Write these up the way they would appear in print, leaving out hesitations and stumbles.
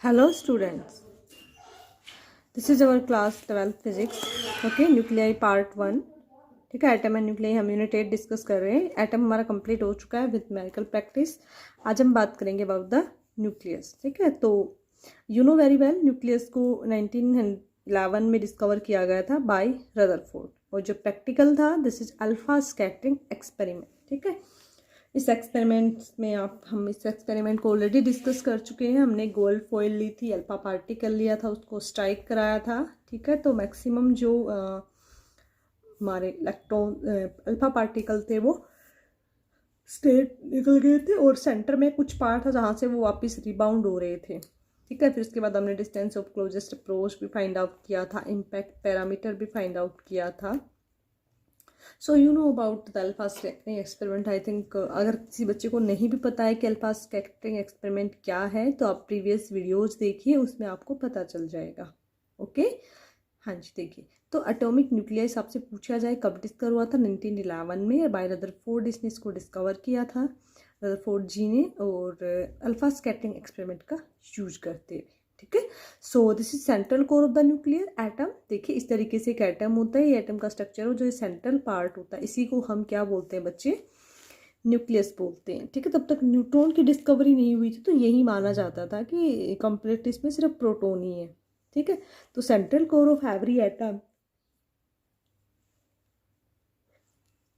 Hello students, this is our class 12 physics. Okay, nuclei part 1. ठीक है, atom and nuclei हम unit 8 discuss कर रहे हैं. एटम हमारा कंप्लीट हो चुका है विद न्यूमेरिकल प्रैक्टिस. आज हम बात करेंगे अबाउट द न्यूक्लियस. ठीक है, तो you know very well nucleus को 1911 में डिस्कवर किया गया था बाय रदरफोर्ड, और जो प्रैक्टिकल था this is alpha scattering experiment. ठीक है, इस एक्सपेरिमेंट में हम इस एक्सपेरिमेंट को ऑलरेडी डिस्कस कर चुके हैं. हमने गोल्ड फॉइल ली थी, अल्फा पार्टिकल लिया था, उसको स्ट्राइक कराया था. ठीक है, तो मैक्सिमम जो हमारे इलेक्ट्रॉन अल्फा पार्टिकल थे वो स्टेट निकल गए थे, और सेंटर में कुछ पार्ट था जहाँ से वो वापस रिबाउंड हो रहे थे. ठीक है, फिर उसके बाद हमने डिस्टेंस ऑफ क्लोजेस्ट अप्रोच भी फाइंड आउट किया था, इम्पैक्ट पैरामीटर भी फाइंड आउट किया था. So you know about the alpha scattering experiment. I think अगर किसी बच्चे को नहीं भी पता है कि अल्फा स्कैटरिंग एक्सपेरिमेंट क्या है तो आप प्रीवियस वीडियोज देखिए, उसमें आपको पता चल जाएगा. ओके हाँ जी, देखिए तो एटॉमिक न्यूक्लियस आपसे पूछा जाए कब डिस्कवर हुआ था. 1911 में बाय रदरफोर्ड इसने इसको डिस्कवर किया था, रदरफोर्ड जी ने, और अल्फा स्कैटरिंग एक्सपेरिमेंट का यूज करते हुए. ठीक है, so this is central core of the nuclear atom. देखिए इस तरीके से एक एटम होता है, ये एटम का स्ट्रक्चर हो जो सेंट्रल पार्ट होता है, इसी को हम क्या बोलते हैं बच्चे, न्यूक्लियस बोलते हैं. ठीक है, तब तक न्यूट्रॉन की डिस्कवरी नहीं हुई थी, तो यही माना जाता था कि कंप्लीट इसमें सिर्फ प्रोटॉन ही है. ठीक है, तो central core of every atom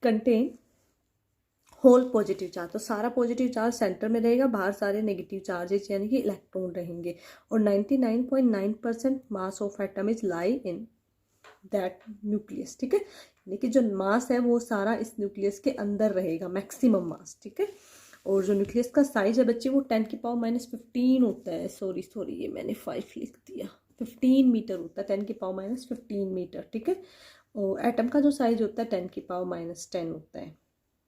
contain whole positive charge. तो सारा पॉजिटिव चार्ज सेंटर में रहेगा, बाहर सारे नेगेटिव चार्जेस यानी कि इलेक्ट्रॉन रहेंगे. और 99.9% mass of atom is lie in that nucleus. ठीक है, यानी कि जो मास है वो सारा इस न्यूक्लियस के अंदर रहेगा, मैक्सिमम मास. ठीक है, और जो न्यूक्लियस का साइज है बच्चे वो 10⁻⁻15 होता है. सॉरी ये मैंने 5 लिख दिया. 15 मीटर होता है, 10⁻15 मीटर. ठीक है, और एटम का जो साइज होता है 10⁻10 होता है.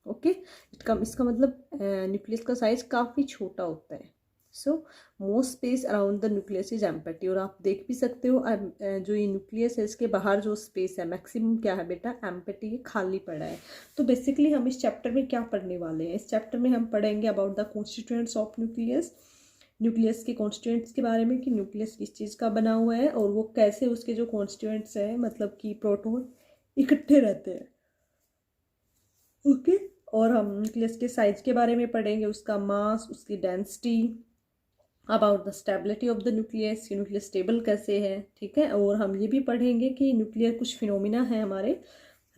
ओके, इसका मतलब न्यूक्लियस का साइज काफ़ी छोटा होता है. So most space around the nucleus is empty. और आप देख भी सकते हो जो ये न्यूक्लियस है इसके बाहर जो स्पेस है मैक्सिमम क्या है बेटा, एम्प्टी, खाली पड़ा है. तो बेसिकली हम इस चैप्टर में क्या पढ़ने वाले हैं, इस चैप्टर में हम पढ़ेंगे about the constituents of nucleus, nucleus के कॉन्स्टिट्यूएंट्स के बारे में कि न्यूक्लियस किस चीज़ का बना हुआ है और वो कैसे उसके जो कॉन्स्टिट्यूएंट्स हैं मतलब कि प्रोटॉन इकट्ठे रहते हैं. ओके, और हम न्यूक्लियस के साइज के बारे में पढ़ेंगे, उसका मास, उसकी density, about the stability of the nucleus, nucleus stable कैसे है. ठीक है, और हम ये भी पढ़ेंगे कि न्यूक्लियर कुछ फिनोमिना है हमारे,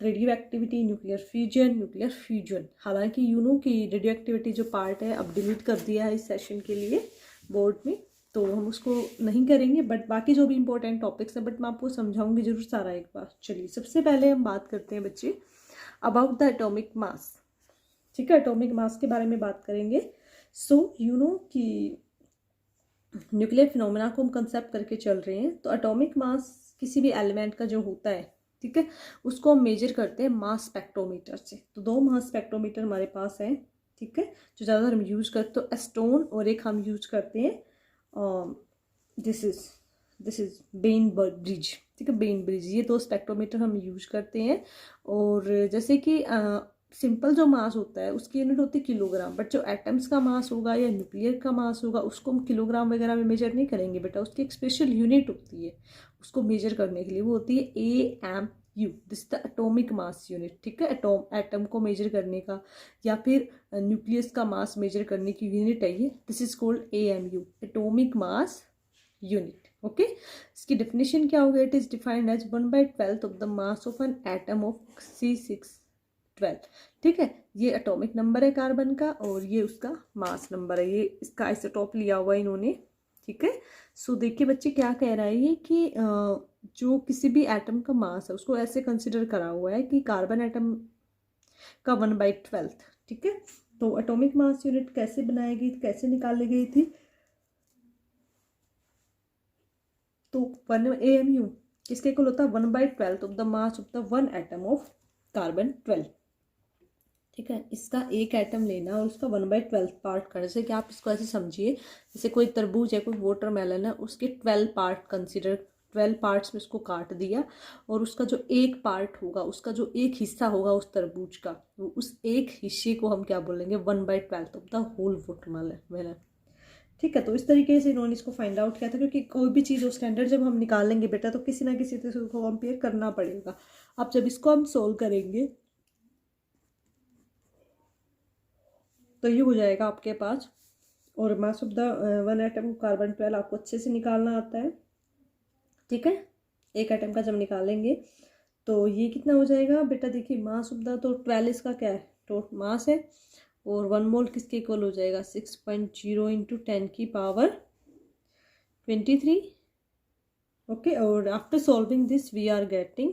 रेडियो एक्टिविटी, न्यूक्लियर फ्यूजन. हालांकि यू नो कि रेडियो एक्टिविटी जो पार्ट है अब डिलीट कर दिया है इस सेशन के लिए बोर्ड में, तो हम उसको नहीं करेंगे, बट बाकी जो भी इंपॉर्टेंट टॉपिक्स है बट मैं आपको समझाऊंगी जरूर सारा एक बार. चलिए सबसे पहले हम बात करते हैं बच्चे अबाउट द एटॉमिक मास. ठीक है, एटॉमिक मास के बारे में बात करेंगे. सो यू नो कि न्यूक्लियर फिनोमेना को हम कंसेप्ट करके चल रहे हैं, तो एटॉमिक मास किसी भी एलिमेंट का जो होता है, ठीक है, उसको हम मेजर करते हैं मास स्पेक्ट्रोमीटर से. तो 2 मास स्पेक्ट्रोमीटर हमारे पास है. ठीक है, जो ज़्यादातर हम यूज करते तो एस्टोन, और एक हम यूज करते हैं दिस इज बेन ब्रिज. ठीक है, बेन ब्रिज, ये 2 स्पेक्ट्रोमीटर हम यूज करते हैं. और जैसे कि सिंपल जो मास होता है उसकी यूनिट होती है किलोग्राम, बट जो एटम्स का मास होगा या न्यूक्लियर का मास होगा उसको हम किलोग्राम वगैरह में मेजर नहीं करेंगे बेटा, उसकी एक स्पेशल यूनिट होती है उसको मेजर करने के लिए, वो होती है AMU. This the atomic mass unit. ठीक है, एटम को मेजर करने का या फिर न्यूक्लियस का मास मेजर करने की यूनिट है ये, this is called AMU, atomic mass unit. Okay, इसकी डेफिनेशन क्या होगा, it is defined as 1/12 of the mass of an atom of C612. ठीक है, ये एटॉमिक नंबर है कार्बन का, और ये उसका मास नंबर है, ये इसका आइसोटॉप लिया हुआ है इन्होंने. ठीक है, सो देखिए बच्चे क्या कह रहा है ये कि जो किसी भी एटम का मास है उसको ऐसे कंसिडर करा हुआ है कि कार्बन एटम का 1/12. ठीक है, तो एटॉमिक मास यूनिट कैसे बनाई गई, कैसे निकाली गई थी, तो 1 AMU किसके इक्वल होता है, 1/12 of the mass of the 1 atom of carbon 12. ठीक है, इसका एक एटम लेना और उसका 1/12 पार्ट करने से, कि आप इसको ऐसे समझिए जैसे कोई तरबूज है, कोई वाटरमेलन है, उसके 12 पार्ट कंसिडर, 12 पार्ट्स में उसको काट दिया, और उसका जो एक पार्ट होगा, उसका जो एक हिस्सा होगा उस तरबूज का, उस एक हिस्से को हम क्या बोलेंगे, 1/12 ऑफ द होल वाटरमेलन. ठीक है। तो इस तरीके से इन्होंने इसको फाइंड आउट किया था, क्योंकि कोई भी चीज़ स्टैंडर्ड जब हम निकालेंगे बेटा तो किसी ना किसी तरह से उसको कंपेयर करना पड़ेगा। अब जब इसको हम सोल्व करेंगे तो ये हो जाएगा आपके पास, और मास of the one atom carbon 12 आपको अच्छे से निकालना आता है, ठीक है। एक एटम का जब निकालेंगे तो ये कितना हो जाएगा बेटा, देखिए मास ऑफ द तो 12 इसका क्या है, तो मास है, और 1 मोल किसके इक्वल हो जाएगा 6.0 इंटू 10 की पावर 23। ओके, और after solving this we are getting,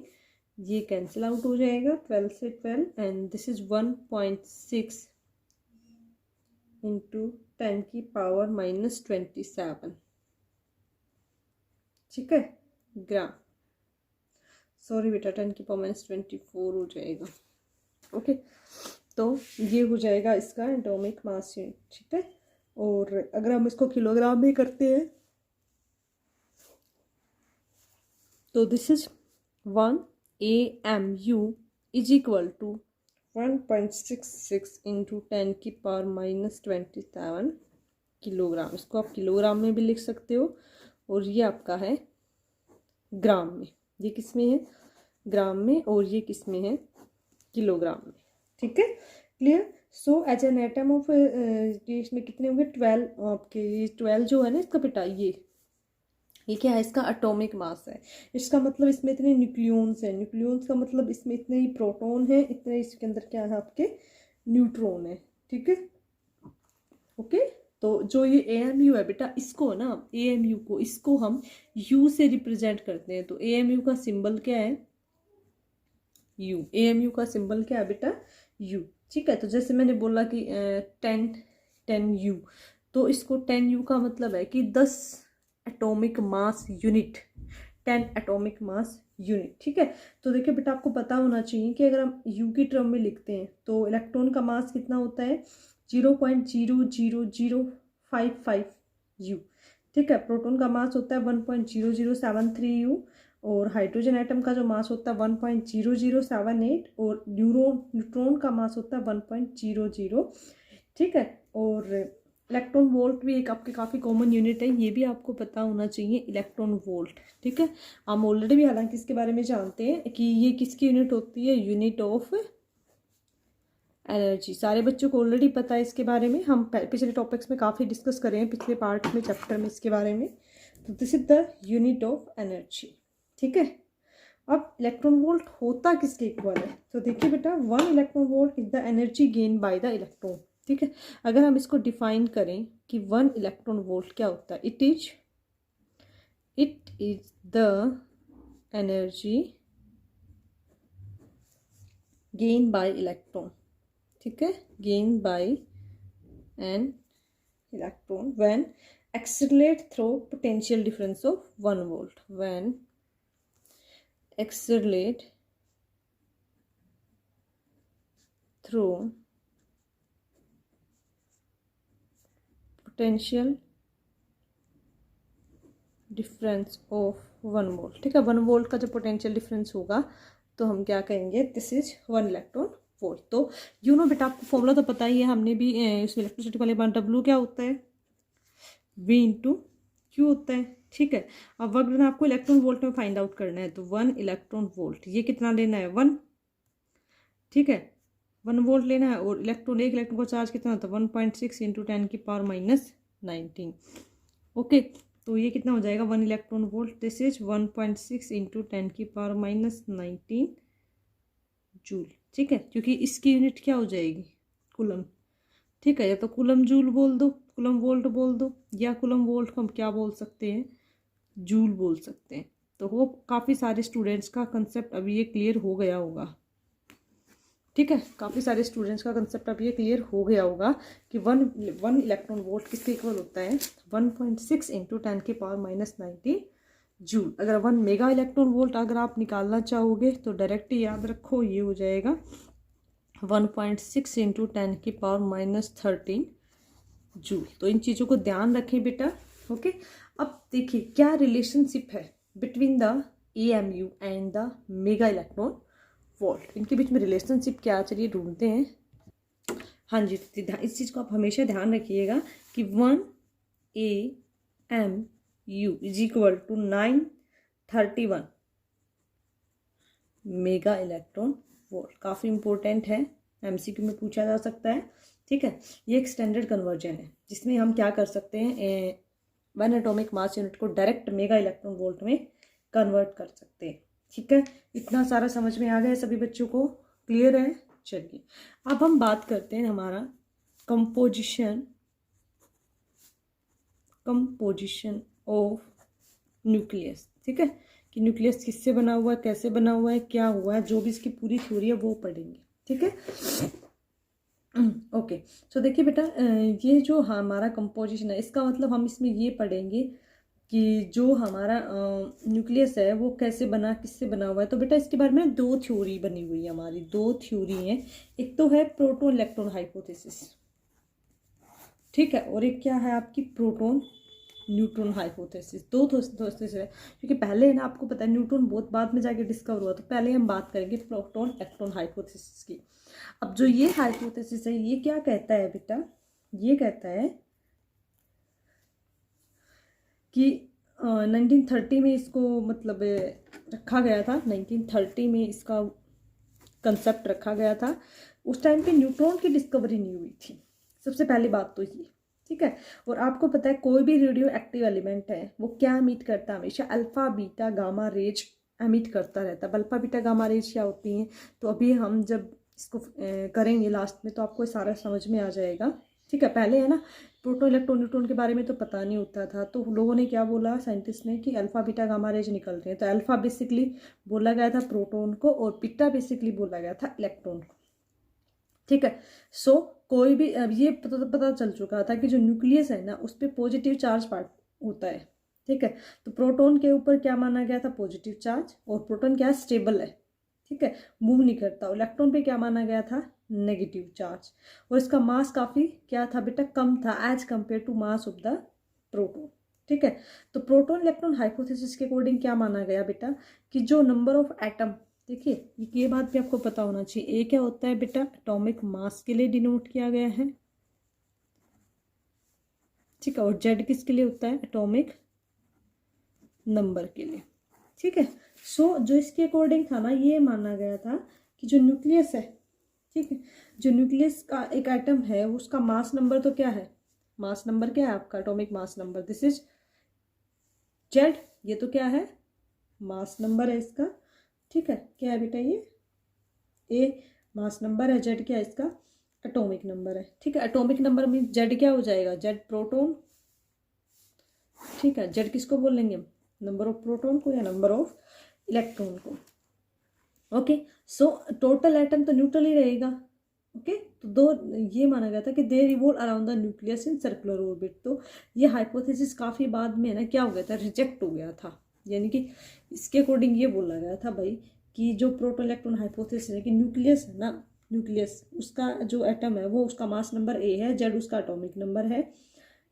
ये कैंसिल आउट हो जाएगा 12 से 12, एंड दिस इज 1.6 इंटू 10 की पावर -27, ठीक है, ग्राम। सॉरी बेटा 10 की पावर -24 हो जाएगा। ओके, तो ये हो जाएगा इसका एटॉमिक मास यूनिट, ठीक है। और अगर हम इसको किलोग्राम में करते हैं तो this is 1 AMU is equal to 1.66 into 10 की पावर -27 किलोग्राम। इसको आप किलोग्राम में भी लिख सकते हो, और ये आपका है ग्राम में। ये किस में है, ग्राम में, और ये किस में है, किलोग्राम में, ठीक है, clear. So as an atom of इसमें कितने होंगे 12 आपके, ये 12 जो है ना इसका बेटा, ये क्या है, इसका एटॉमिक मास है। इसका मतलब इसमें इतने न्यूक्लियॉन्स हैं, न्यूक्लियॉन्स का मतलब इसमें इतने ही प्रोटॉन है, इतने इसके अंदर क्या है आपके न्यूट्रॉन है, ठीक है। ओके, तो जो ये AMU है बेटा, इसको ना AMU को, इसको हम U से रिप्रेजेंट करते हैं। तो AMU का सिंबल क्या है, U। AMU का सिंबल क्या है बेटा, U, ठीक है। तो जैसे मैंने बोला कि 10U, तो इसको 10U का मतलब है कि 10 atomic mass unit, 10 atomic mass unit, ठीक है। तो देखिए बेटा आपको पता होना चाहिए कि अगर हम U की टर्म में लिखते हैं तो इलेक्ट्रॉन का मास कितना होता है 0.00055 U, ठीक है। प्रोटॉन का मास होता है 1.0073 U, और हाइड्रोजन एटम का जो मास होता है 1.0078, और न्यूट्रॉन का मास होता है 1.00, ठीक है। और इलेक्ट्रॉन वोल्ट भी एक आपके काफ़ी कॉमन यूनिट है, ये भी आपको पता होना चाहिए, इलेक्ट्रॉन वोल्ट, ठीक है। हम ऑलरेडी भी हालांकि इसके बारे में जानते हैं कि ये किसकी यूनिट होती है, यूनिट ऑफ एनर्जी। सारे बच्चों को ऑलरेडी पता है इसके बारे में, हम पिछले टॉपिक्स में काफ़ी डिस्कस करें हैं, पिछले पार्ट में चैप्टर में इसके बारे में। तो this is the unit of energy, ठीक है। अब इलेक्ट्रॉन वोल्ट होता किसके इक्वल है, तो देखिए बेटा 1 electron volt is the energy gain by the electron, ठीक है। अगर हम इसको डिफाइन करें कि 1 इलेक्ट्रॉन वोल्ट क्या होता है, it is the energy gain by electron, ठीक है, gain by an electron when accelerate through potential difference of 1 volt, when accelerate through potential difference of 1 volt, ठीक है। 1 वोल्ट का जो पोटेंशियल डिफरेंस होगा तो हम क्या कहेंगे, दिस इज 1 इलेक्ट्रॉन वोल्ट। तो यू नो बेटा आपको फॉर्मूला तो पता ही है, हमने भी इस इलेक्ट्रिसिटी वाले बार W क्या होता है, V इंटू Q होता है, ठीक है। अब अगर आपको इलेक्ट्रॉन वोल्ट में फाइंड आउट करना है तो 1 इलेक्ट्रॉन वोल्ट, ये कितना लेना है 1, ठीक है, 1 वोल्ट लेना है, और इलेक्ट्रॉन, एक इलेक्ट्रॉन का चार्ज कितना होता है 1.6 इंटू 10 की पावर -19। ओके, तो ये कितना हो जाएगा 1 electron volt, this is 1.6 into 10 की पावर -19 जूल, ठीक है। क्योंकि इसकी यूनिट क्या हो जाएगी, कूलम, ठीक है। या तो कूलम जूल बोल दो, कूलम वोल्ट बोल दो, या कूलम वोल्ट को हम क्या बोल सकते हैं, जूल बोल सकते हैं। तो वो काफ़ी सारे स्टूडेंट्स का कंसेप्ट अभी ये क्लियर हो गया होगा, ठीक है। काफ़ी सारे स्टूडेंट्स का कंसेप्ट अब ये क्लियर हो गया होगा कि 1 इलेक्ट्रॉन वोल्ट किसके इक्वल होता है 1.6 इंटू 10 की पावर -19 जूल। अगर 1 मेगा इलेक्ट्रॉन वोल्ट अगर आप निकालना चाहोगे तो डायरेक्ट याद रखो, ये हो जाएगा 1.6 इंटू 10 की पावर -13 जूल। तो इन चीज़ों को ध्यान रखें बेटा, ओके। अब देखिए क्या रिलेशनशिप है between the AMU and the mega electron volt, इनके बीच में रिलेशनशिप क्या, चलिए ढूंढते हैं। हाँ जी, इस चीज़ को आप हमेशा ध्यान रखिएगा कि 1 AMU is equal to 931 mega electron volt. काफ़ी इंपॉर्टेंट है, MCQ में पूछा जा सकता है। ठीक है, ये एक स्टैंडर्ड कन्वर्जन है जिसमें हम क्या कर सकते हैं, 1 एटॉमिक मास यूनिट को डायरेक्ट मेगा इलेक्ट्रॉन वोल्ट में कन्वर्ट कर सकते हैं। ठीक है, इतना सारा समझ में आ गया सभी बच्चों को, क्लियर है। चलिए अब हम बात करते हैं हमारा कंपोजिशन ऑफ न्यूक्लियस। ठीक है, कि न्यूक्लियस किससे बना हुआ है, कैसे बना हुआ है, क्या हुआ है, जो भी इसकी पूरी थ्योरी है वो पढ़ेंगे। ठीक है, ओके। सो देखिए बेटा, ये जो हमारा कंपोजिशन है इसका मतलब हम इसमें ये पढ़ेंगे कि जो हमारा न्यूक्लियस है वो कैसे बना, किससे बना हुआ है। तो बेटा इसके बारे में 2 थ्योरी बनी हुई है, हमारी 2 थ्योरी हैं। एक तो है प्रोटॉन इलेक्ट्रॉन हाइपोथेसिस, ठीक है, और एक क्या है आपकी प्रोटॉन न्यूट्रॉन हाइपोथेसिस। 2 थ्योरीज है, क्योंकि पहले है ना, आपको पता है न्यूट्रॉन बहुत बाद में जाके डिस्कवर हुआ, तो पहले हम बात करेंगे प्रोटॉन इलेक्ट्रॉन हाइपोथेसिस की। अब जो ये हाइपोथेसिस है ये क्या कहता है बेटा, ये कहता है कि 1930 में इसको मतलब रखा गया था, 1930 में इसका कंसेप्ट रखा गया था। उस टाइम पे न्यूट्रॉन की डिस्कवरी नहीं हुई थी, सबसे पहली बात तो ये। ठीक है, और आपको पता है कोई भी रेडियो एक्टिव एलिमेंट है वो क्या एमिट करता है, हमेशा alpha beta gamma rays emit करता रहता है। अल्फा बीटा गामा रेज क्या होती हैं, तो अभी हम जब इसको करेंगे लास्ट में तो आपको सारा समझ में आ जाएगा। ठीक है, पहले है ना प्रोटॉन इलेक्ट्रॉन न्यूट्रॉन के बारे में तो पता नहीं होता था, तो लोगों ने क्या बोला, साइंटिस्ट ने, कि अल्फा बीटा गामा रेज निकल रहे हैं। तो अल्फा बेसिकली बोला गया था प्रोटॉन को, और बीटा बेसिकली बोला गया था इलेक्ट्रॉन को। ठीक है, सो कोई भी अब ये पता चल चुका था कि जो न्यूक्लियस है ना उस पर पॉजिटिव चार्ज पार्ट होता है। ठीक है, तो प्रोटॉन के ऊपर क्या माना गया था, पॉजिटिव चार्ज, और प्रोटॉन क्या है, स्टेबल है। ठीक है, मूव नहीं करता। इलेक्ट्रॉन पे क्या माना गया था, नेगेटिव चार्ज, और इसका मास काफ़ी क्या था बेटा, कम था as compare to mass of the proton. ठीक है, तो प्रोटॉन इलेक्ट्रॉन हाइपोथेसिस के अकॉर्डिंग क्या माना गया बेटा, कि जो नंबर ऑफ एटम, देखिए ये बात भी आपको पता होना चाहिए, ए क्या होता है बेटा, एटॉमिक मास के लिए डिनोट किया गया है। ठीक है, और जेड किसके लिए होता है, एटॉमिक नंबर के लिए। ठीक है, सो जो इसके अकॉर्डिंग था ना, ये माना गया था कि जो न्यूक्लियस है, ठीक है, जो न्यूक्लियस का एक एटम है उसका मास नंबर तो क्या है, मास नंबर क्या है आपका, atomic mass number, this is Z. ये तो क्या है, मास नंबर है इसका। ठीक है, क्या है बेटा, ये ए मास नंबर है, जेड क्या है इसका, एटॉमिक नंबर है। ठीक है, एटॉमिक नंबर में जेड क्या हो जाएगा, जेड प्रोटॉन। ठीक है, जेड किसको बोलेंगे, नंबर ऑफ प्रोटॉन को या नंबर ऑफ इलेक्ट्रॉन को। ओके, सो टोटल एटम तो न्यूट्रल ही रहेगा। ओके, तो 2 ये माना गया था कि दे revolve around the nucleus in circular orbit. तो ये हाइपोथेसिस काफ़ी बाद में ना क्या हो गया था, रिजेक्ट हो गया था। यानी कि इसके अकॉर्डिंग ये बोला गया था भाई कि जो प्रोटॉन इलेक्ट्रॉन हाइपोथेसिस है कि न्यूक्लियस है ना, न्यूक्लियस उसका जो एटम है वो उसका मास नंबर ए है, जेड उसका एटॉमिक नंबर है।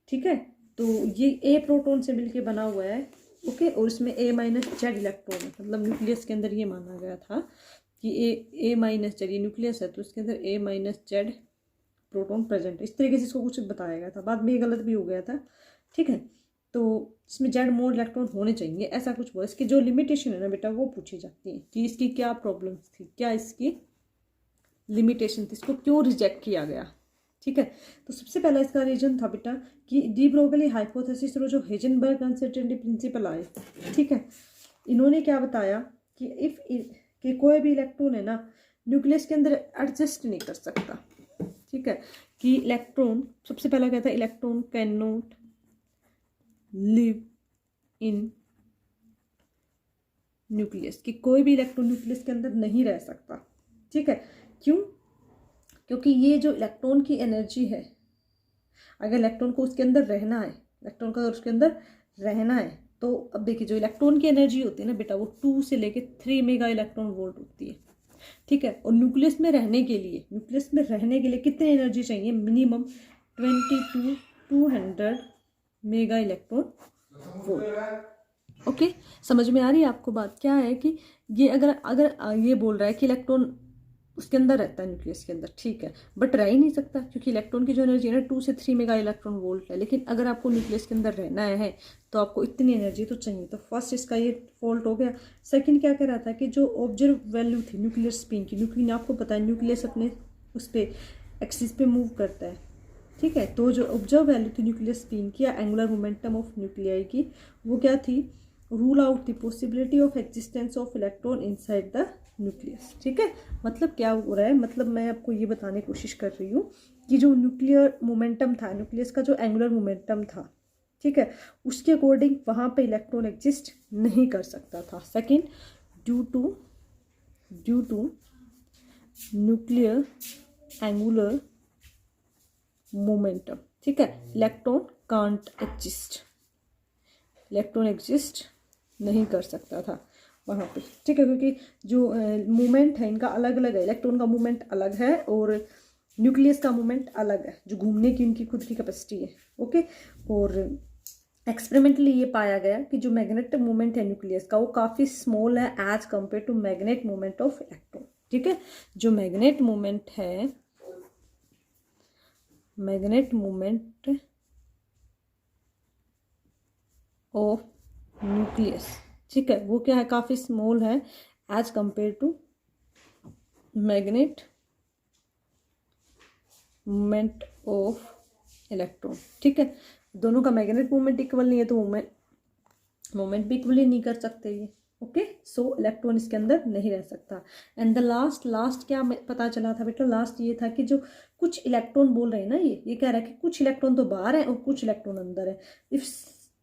ठीक है, तो ये ए प्रोटॉन से मिलके बना हुआ है। ओके, और इसमें ए माइनस जेड इलेक्ट्रॉन है, मतलब न्यूक्लियस के अंदर ये माना गया था कि ए माइनस जेड, ये न्यूक्लियस है तो इसके अंदर ए माइनस जेड प्रोटॉन प्रेजेंट है। इस तरीके से इसको कुछ बताया गया था, बाद में ये गलत भी हो गया था। ठीक है, तो इसमें जेड मोर इलेक्ट्रॉन होने चाहिए, ऐसा कुछ बोला। इसकी जो लिमिटेशन है ना बेटा वो पूछी जाती है कि इसकी क्या प्रॉब्लम थी, क्या इसकी लिमिटेशन थी, इसको क्यों रिजेक्ट किया गया। ठीक है, तो सबसे पहला इसका रीजन था बेटा कि डी ब्रोगली हाइपोथेसिस और जो हेजनबर्ग अनसर्टेनिटी प्रिंसिपल आए। ठीक है, इन्होंने क्या बताया कि इफ कि कोई भी इलेक्ट्रॉन है ना न्यूक्लियस के अंदर एडजस्ट नहीं कर सकता। ठीक है, कि इलेक्ट्रॉन, सबसे पहला कहता है electron can not live in nucleus, कि कोई भी इलेक्ट्रॉन न्यूक्लियस के अंदर नहीं रह सकता। ठीक है, क्यों, क्योंकि ये जो इलेक्ट्रॉन की एनर्जी है, अगर इलेक्ट्रॉन को उसके अंदर रहना है, इलेक्ट्रॉन का उसके अंदर रहना है, तो अब देखिए जो इलेक्ट्रॉन की एनर्जी होती है ना बेटा वो 2 से लेके 3 मेगा इलेक्ट्रॉन वोल्ट होती है। ठीक है, और न्यूक्लियस में रहने के लिए कितनी एनर्जी चाहिए, minimum 2200 mega electron volt. Okay, समझ में आ रही है आपको बात, क्या है कि ये अगर ये बोल रहा है कि इलेक्ट्रॉन उसके अंदर रहता है, न्यूक्लियस के अंदर, ठीक है, बट रह ही नहीं सकता क्योंकि इलेक्ट्रॉन की जो एनर्जी है ना 2 से 3 मेगा इलेक्ट्रॉन वोल्ट है। लेकिन अगर आपको न्यूक्लियस के अंदर रहना है तो आपको इतनी एनर्जी तो चाहिए। तो फर्स्ट इसका ये फॉल्ट हो गया। सेकंड क्या कह रहा था कि जो ऑब्जर्व वैल्यू थी न्यूक्लियर स्पिन की, न्यूक्लियस आपको पता है न्यूक्लियस अपने उस पर एक्सिस पे मूव करता है, ठीक है, तो जो ऑब्जर्व वैल्यू थी न्यूक्लियर स्पिन की या एंगुलर मोमेंटम ऑफ न्यूक्लियाई की, वो क्या थी, rule out the possibility of existence of electron inside the nucleus. ठीक है, मतलब क्या हो रहा है, मतलब मैं आपको ये बताने की कोशिश कर रही हूँ कि जो न्यूक्लियर मोमेंटम था, न्यूक्लियस का जो एंगुलर मोमेंटम था, ठीक है, उसके अकॉर्डिंग वहाँ पे इलेक्ट्रॉन एग्जिस्ट नहीं कर सकता था। Second, due to nuclear angular momentum, ठीक है, electron can't exist, electron exist नहीं कर सकता था वहाँ पे, ठीक है, क्योंकि जो मूवमेंट है इनका अलग अलग है, इलेक्ट्रॉन का मूवमेंट अलग है और न्यूक्लियस का मूवमेंट अलग है, जो घूमने की उनकी खुद की कैपेसिटी है। ओके, और एक्सपेरिमेंटली ये पाया गया कि जो मैग्नेटिक मूवमेंट है न्यूक्लियस का वो काफ़ी स्मॉल है as compare to magnet movement of electron. ठीक है, जो मैग्नेट मूवमेंट है, मैग्नेट मूवमेंट ऑफ न्यूक्लियस, ठीक है, वो क्या है, काफ़ी स्मॉल है as compare to magnet movement of electron. ठीक है, दोनों का मैग्नेट मूवमेंट इक्वल नहीं है तो मूवमेंट भी इक्वली नहीं कर सकते ये। ओके, सो इलेक्ट्रॉन इसके अंदर नहीं रह सकता। एंड द लास्ट क्या पता चला था बेटा, लास्ट ये था कि जो कुछ इलेक्ट्रॉन बोल रहे हैं ना, ये कह रहा है कि कुछ इलेक्ट्रॉन तो बाहर है और कुछ इलेक्ट्रॉन अंदर है। If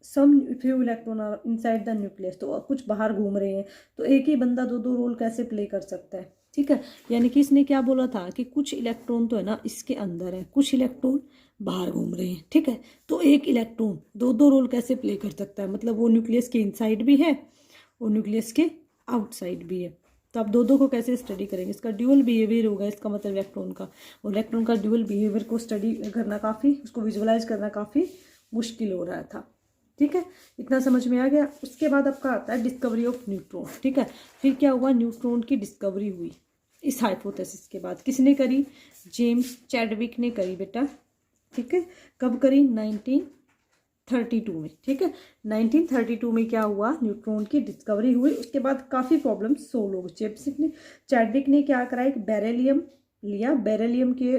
some few electron are inside the nucleus, तो कुछ बाहर घूम रहे हैं, तो एक ही बंदा दो रोल कैसे प्ले कर सकता है। ठीक है, यानी कि इसने क्या बोला था कि कुछ इलेक्ट्रॉन तो है ना इसके अंदर है, कुछ इलेक्ट्रॉन बाहर घूम रहे हैं। ठीक है, तो एक इलेक्ट्रॉन दो रोल कैसे प्ले कर सकता है, मतलब वो न्यूक्लियस के इनसाइड भी है और न्यूक्लियस के आउटसाइड भी है। तो आप दो को कैसे स्टडी करेंगे, इसका ड्यूअल बिहेवियर होगा, इसका मतलब इलेक्ट्रॉन का, और इलेक्ट्रॉन का ड्यूअल बिहेवियर को स्टडी करना काफ़ी, उसको विजुअलाइज करना काफ़ी मुश्किल हो रहा था। ठीक है, इतना समझ में आ गया। उसके बाद आपका आता है डिस्कवरी ऑफ न्यूट्रॉन। ठीक है, फिर क्या हुआ, न्यूट्रॉन की डिस्कवरी हुई इस हाइपोथेसिस के बाद। किसने करी, जेम्स चैडविक ने करी बेटा। ठीक है, कब करी, 1932 में। ठीक है, 1932 में क्या हुआ, न्यूट्रॉन की डिस्कवरी हुई। उसके बाद काफ़ी प्रॉब्लम सोल्व हो गई। चैडविक ने क्या करा, एक बेरिलियम लिया, बेरिलियम के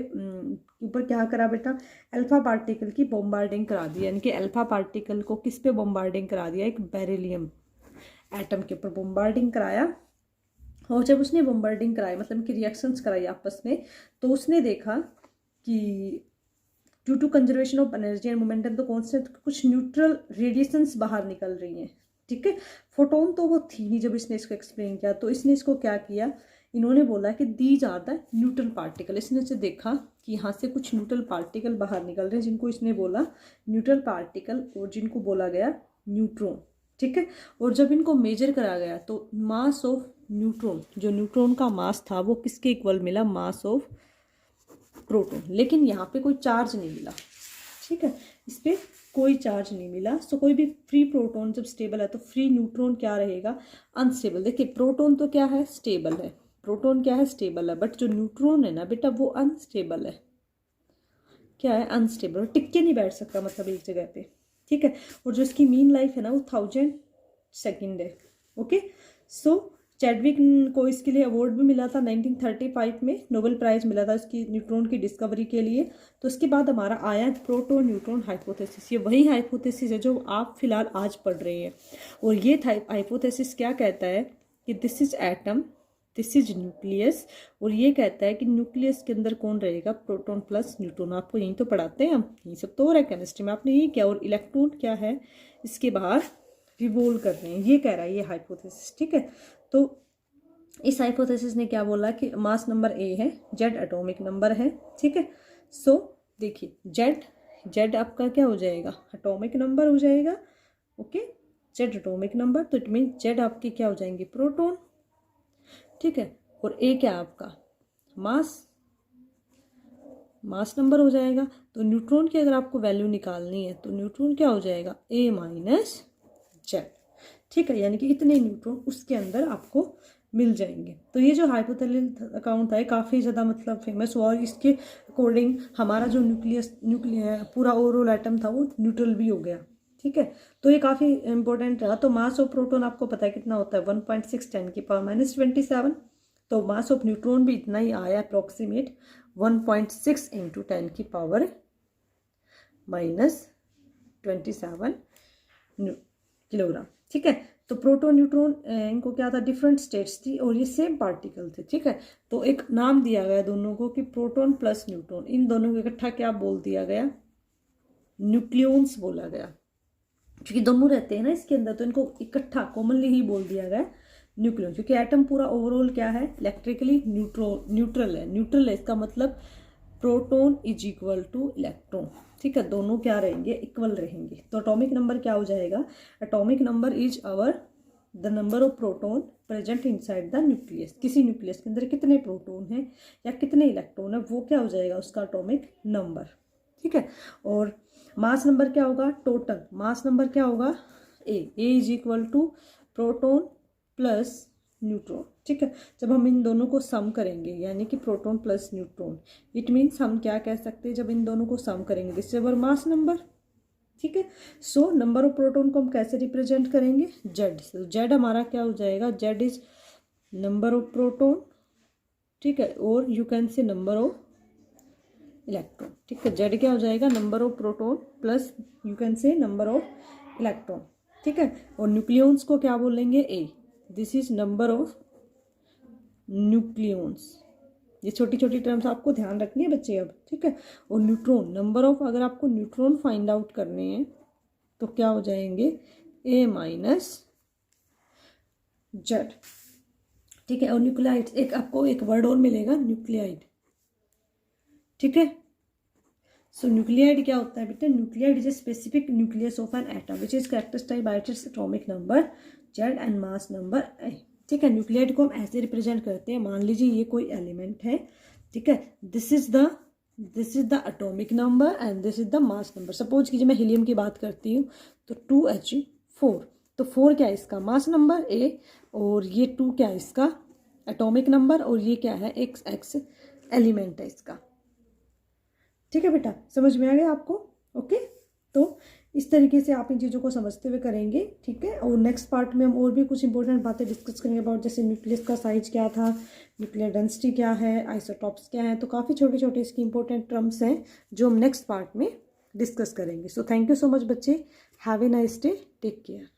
ऊपर क्या करा बेटा, अल्फा पार्टिकल की बॉम्बार्डिंग करा दी, यानी कि अल्फा पार्टिकल को किस पे बॉम्बार्डिंग करा दिया, एक बेरिलियम एटम के ऊपर बॉम्बार्डिंग कराया। और जब उसने बॉम्बार्डिंग कराई, मतलब इनकी रिएक्शंस कराई आपस में, तो उसने देखा कि due to conservation of energy and momentum तो कॉन्स्टेंट, कुछ न्यूट्रल रेडिएशंस बाहर निकल रही हैं। ठीक है, फोटोन तो वो थी नहीं जब इसने इसको एक्सप्लेन किया, तो इसने इसको क्या किया, इन्होंने बोला कि these are the neutral particle. इसने से देखा कि यहाँ से कुछ न्यूट्रल पार्टिकल बाहर निकल रहे हैं, जिनको इसने बोला न्यूट्रल पार्टिकल, और जिनको बोला गया न्यूट्रॉन। ठीक है, और जब इनको मेजर करा गया तो मास ऑफ न्यूट्रॉन, जो न्यूट्रॉन का मास था वो किसके इक्वल मिला, मास ऑफ प्रोटॉन। लेकिन यहाँ पे कोई चार्ज नहीं मिला। ठीक है, इस पर कोई चार्ज नहीं मिला। सो कोई भी फ्री प्रोटॉन जब स्टेबल है तो फ्री न्यूट्रॉन क्या रहेगा, अनस्टेबल। देखिए प्रोटॉन तो क्या है, स्टेबल है, प्रोटॉन क्या है, स्टेबल है, बट जो न्यूट्रॉन है ना बेटा वो अनस्टेबल है। क्या है, अनस्टेबल, टिक के नहीं बैठ सकता, मतलब एक जगह पे। ठीक है, और जो इसकी मीन लाइफ है ना वो 1000 सेकेंड है। ओके, सो चैडविक को इसके लिए अवार्ड भी मिला था 1935 में, नोबेल प्राइज मिला था इसकी न्यूट्रॉन की डिस्कवरी के लिए। तो उसके बाद हमारा आया प्रोटॉन न्यूट्रॉन हाइपोथेसिस। ये वही हाइपोथेसिस है जो आप फिलहाल आज पढ़ रहे हैं, और ये हाइपोथेसिस क्या कहता है कि this is atom, this is nucleus, और ये कहता है कि न्यूक्लियस के अंदर कौन रहेगा, प्रोटॉन प्लस न्यूट्रॉन। आपको यही तो पढ़ाते हैं हम, यही सब तो हो रहा है केमिस्ट्री में, आपने ये क्या, और इलेक्ट्रॉन क्या है इसके बाहर रिवॉल्व कर रहे हैं, ये कह रहा है ये हाइपोथेसिस। ठीक है, तो इस हाइपोथेसिस ने क्या बोला कि मास नंबर ए है, जेड एटॉमिक नंबर है। ठीक है, सो देखिए जेड आपका क्या हो जाएगा, एटॉमिक नंबर हो जाएगा। ओके, जेड एटॉमिक नंबर, तो इट मीन जेड आपके क्या हो जाएंगे, प्रोटॉन। ठीक है, और ए क्या आपका मास नंबर हो जाएगा। तो न्यूट्रॉन की अगर आपको वैल्यू निकालनी है तो न्यूट्रॉन क्या हो जाएगा, ए माइनस जेड। ठीक है, यानी कि इतने न्यूट्रॉन उसके अंदर आपको मिल जाएंगे। तो ये जो हाइपोथेलियल अकाउंट था काफ़ी ज़्यादा मतलब फेमस हुआ, और इसके अकॉर्डिंग हमारा जो न्यूक्लियर पूरा ओवरऑल एटम था वो न्यूट्रल भी हो गया। ठीक है, तो ये काफ़ी इंपॉर्टेंट रहा। तो मास ऑफ प्रोटॉन आपको पता है कितना होता है, 1.6 10⁻⁻27। तो मास ऑफ न्यूट्रॉन भी इतना ही आया, अप्रॉक्सीमेट 1.6 × 10⁻⁻27 किलोग्राम। ठीक है, तो प्रोटॉन न्यूट्रॉन इनको क्या था, डिफरेंट स्टेट्स थी और ये सेम पार्टिकल थे। ठीक है, तो एक नाम दिया गया दोनों को कि प्रोटॉन प्लस न्यूट्रॉन, इन दोनों को इकट्ठा क्या बोल दिया गया, न्यूक्लियॉन्स बोला गया। क्योंकि दोनों रहते हैं ना इसके अंदर, तो इनको इकट्ठा कॉमनली ही बोल दिया गया न्यूक्लियॉन। क्योंकि एटम पूरा ओवरऑल क्या है, इलेक्ट्रिकली न्यूट्रल है। न्यूट्रल है इसका मतलब proton is equal two electron. ठीक है, दोनों क्या रहेंगे, इक्वल रहेंगे। तो एटॉमिक नंबर क्या हो जाएगा, atomic number is our the number of proton present inside the nucleus. किसी न्यूक्लियस के अंदर कितने प्रोटॉन हैं या कितने इलेक्ट्रॉन है, वो क्या हो जाएगा उसका एटॉमिक नंबर। ठीक है, और मास नंबर क्या होगा, टोटल मास नंबर क्या होगा, A is equal to proton plus neutron. ठीक है, जब हम इन दोनों को सम करेंगे यानी कि proton plus neutron, it means हम क्या कह सकते हैं, जब इन दोनों को सम करेंगे this is our mass number. ठीक है, सो नंबर ऑफ प्रोटॉन को हम कैसे रिप्रेजेंट करेंगे, जेड। जेड हमारा क्या हो जाएगा, Z is number of proton. ठीक है, और you can say number of electron. ठीक है, जेड क्या हो जाएगा, number of proton plus you can say number of electron. ठीक है, और न्यूक्लियॉन्स को क्या बोलेंगे, A. This is number of nucleons. ये छोटी छोटी टर्म्स आपको ध्यान रखनी है बच्चे अब। ठीक है, और न्यूट्रॉन नंबर ऑफ, अगर आपको न्यूट्रॉन फाइंड आउट करने हैं तो क्या हो जाएंगे, ए माइनस जेड। ठीक है, और न्यूक्लियाइड, एक आपको एक वर्ड और मिलेगा, न्यूक्लियाइड। ठीक है, सो न्यूक्लियाइड क्या होता है बेटा, nuclide is a specific nucleus of an atom which is characterized by its atomic number Z and mass number A. ठीक है, न्यूक्लियाइड को हम ऐसे रिप्रेजेंट करते हैं, मान लीजिए ये कोई एलिमेंट है। ठीक है, this is the atomic number and this is the mass number. Suppose कीजिए मैं हीलियम की बात करती हूँ, तो 2He4, तो 4 क्या है इसका मास नंबर ए, और ये 2 क्या है इसका एटॉमिक नंबर, और ये क्या है XX एलिमेंट है इसका। ठीक है बेटा, समझ में आ गया आपको। ओके, तो इस तरीके से आप इन चीज़ों को समझते हुए करेंगे। ठीक है, और नेक्स्ट पार्ट में हम और भी कुछ इंपॉर्टेंट बातें डिस्कस करेंगे अबाउट, जैसे न्यूक्लियस का साइज क्या था, न्यूक्लियर डेंसिटी क्या है, आइसोटॉप्स क्या है। तो काफ़ी छोटे छोटे इसकी इंपॉर्टेंट टर्म्स हैं जो हम नेक्स्ट पार्ट में डिस्कस करेंगे। So thank you so much बच्चे, have a nice day, take care.